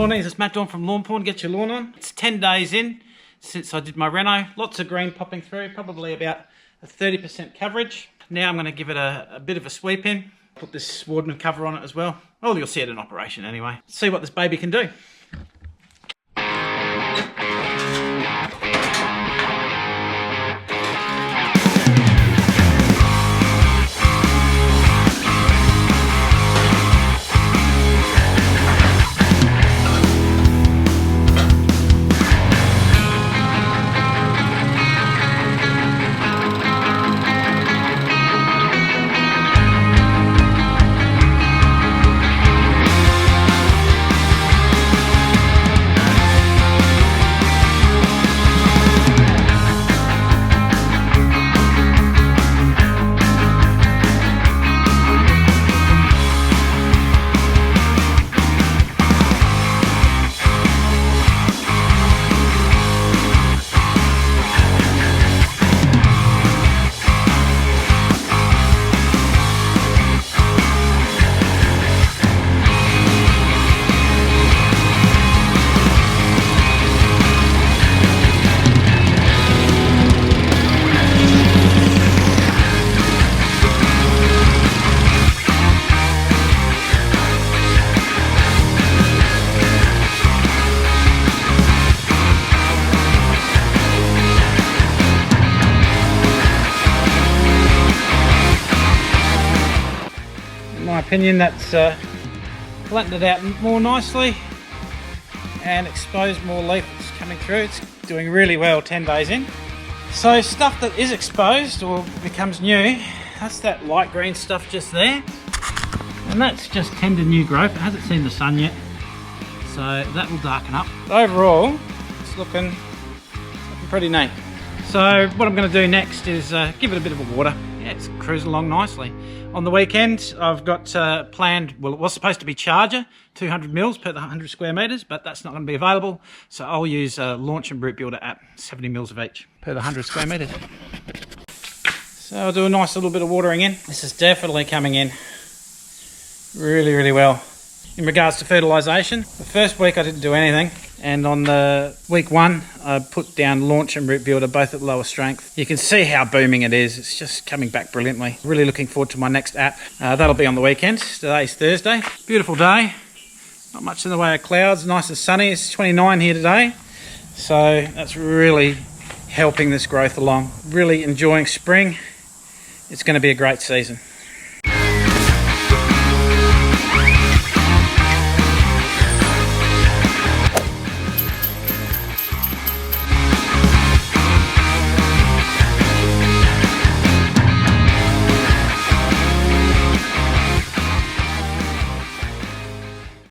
morning, it's Matt Dawn from Lawnporn. Get your lawn on. It's 10 days in since I did my reno. Lots of green popping through, probably about a 30% coverage. Now I'm going to give it a bit of a sweep in. Put this Swardman cover on it as well. Oh, you'll see it in operation anyway. See what this baby can do. In my opinion, that's flattened it out more nicely and exposed more leaf that's coming through. It's doing really well 10 days in. So stuff that is exposed or becomes new, that's that light green stuff just there, and that's just tender new growth. It hasn't seen the sun yet, so that will darken up. But overall, it's looking pretty neat. So what I'm going to do next is give it a bit of a water. Yeah, it's cruising along nicely. On the weekend, I've got planned, well, it was supposed to be charger, 200 mils per the 100 square metres, but that's not going to be available. So I'll use a launch and root builder at 70 mils of each per the 100 square metres. So I'll do a nice little bit of watering in. This is definitely coming in really, really well. In regards to fertilisation, the first week I didn't do anything, and on the week one I put down launch and root builder, both at lower strength. You can see how booming it is. It's just coming back brilliantly. Really looking forward to my next app. That'll be on the weekend. Today's Thursday. Beautiful day. Not much in the way of clouds. Nice and sunny. It's 29 here today, so that's really helping this growth along. Really enjoying spring. It's going to be a great season.